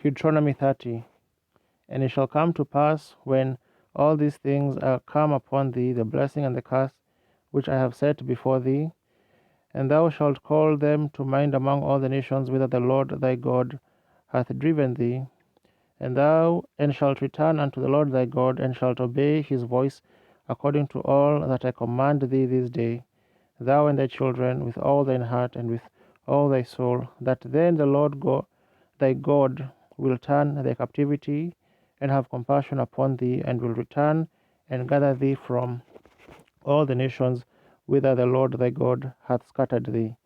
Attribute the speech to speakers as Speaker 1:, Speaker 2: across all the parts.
Speaker 1: Deuteronomy 30. And it shall come to pass, when all these things are come upon thee, the blessing and the curse which I have set before thee, and thou shalt call them to mind among all the nations whither the Lord thy God hath driven thee, and shalt return unto the Lord thy God, and shalt obey his voice according to all that I command thee this day, thou and thy children, with all thine heart and with all thy soul, that then the Lord thy God will turn thy captivity and have compassion upon thee, and will return and gather thee from all the nations whither the Lord thy God hath scattered thee.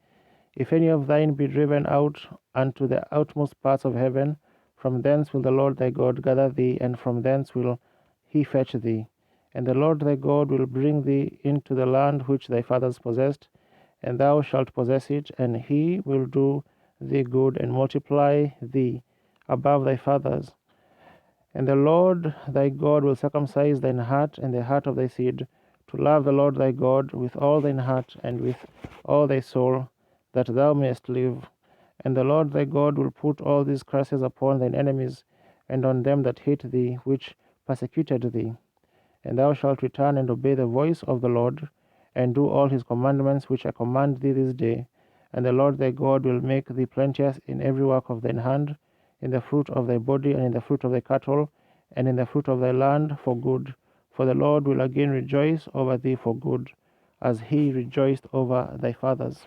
Speaker 1: If any of thine be driven out unto the outmost parts of heaven, from thence will the Lord thy God gather thee, and from thence will he fetch thee. And the Lord thy God will bring thee into the land which thy fathers possessed, and thou shalt possess it, and he will do thee good, and multiply thee above thy fathers. And the Lord thy God will circumcise thine heart and the heart of thy seed, to love the Lord thy God with all thine heart and with all thy soul, that thou mayest live. And the Lord thy God will put all these curses upon thine enemies, and on them that hate thee, which persecuted thee. And thou shalt return and obey the voice of the Lord, and do all his commandments which I command thee this day. And the Lord thy God will make thee plenteous in every work of thine hand, in the fruit of thy body, and in the fruit of thy cattle, and in the fruit of thy land for good. For the Lord will again rejoice over thee for good, as he rejoiced over thy fathers.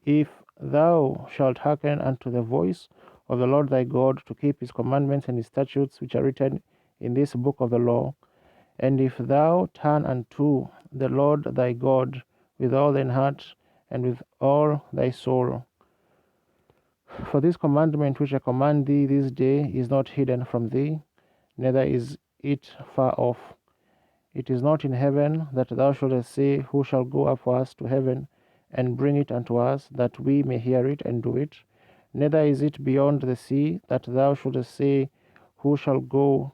Speaker 1: If thou shalt hearken unto the voice of the Lord thy God, to keep his commandments and his statutes which are written in this book of the law, and if thou turn unto the Lord thy God with all thine heart and with all thy soul, for this commandment which I command thee this day is not hidden from thee, neither is it far off. It is not in heaven, that thou shouldest say, Who shall go up for us to heaven, and bring it unto us, that we may hear it and do it? Neither is it beyond the sea, that thou shouldest say, Who shall go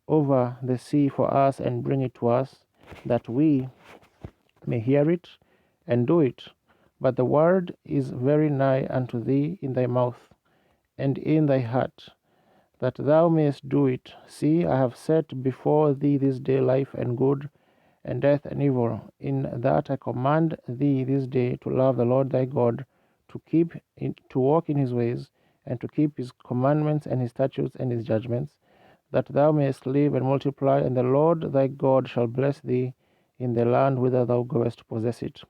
Speaker 1: over the sea for us, and bring it to us, that we may hear it and do it? But the word is very nigh unto thee, in thy mouth and in thy heart, that thou mayest do it. See, I have set before thee this day life and good, and death and evil. In that I command thee this day to love the Lord thy God, to walk in his ways, and to keep his commandments and his statutes and his judgments, that thou mayest live and multiply, and the Lord thy God shall bless thee in the land whither thou goest to possess it.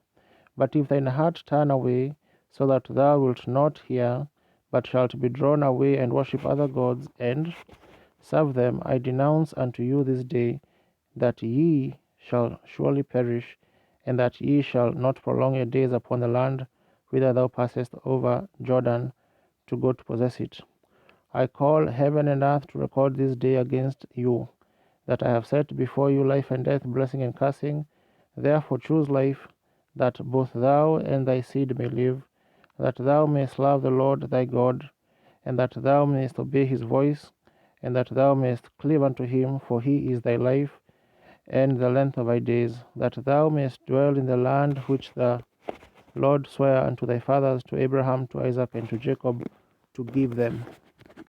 Speaker 1: But if thine heart turn away, so that thou wilt not hear, but shalt be drawn away and worship other gods, and serve them, I denounce unto you this day that ye shall surely perish, and that ye shall not prolong your days upon the land whither thou passest over Jordan to go to possess it. I call heaven and earth to record this day against you, that I have set before you life and death, blessing and cursing. Therefore choose life, that both thou and thy seed may live, that thou mayest love the Lord thy God, and that thou mayest obey his voice, and that thou mayest cleave unto him, for he is thy life and the length of thy days, that thou mayest dwell in the land which the Lord sware unto thy fathers, to Abraham, to Isaac, and to Jacob, to give them.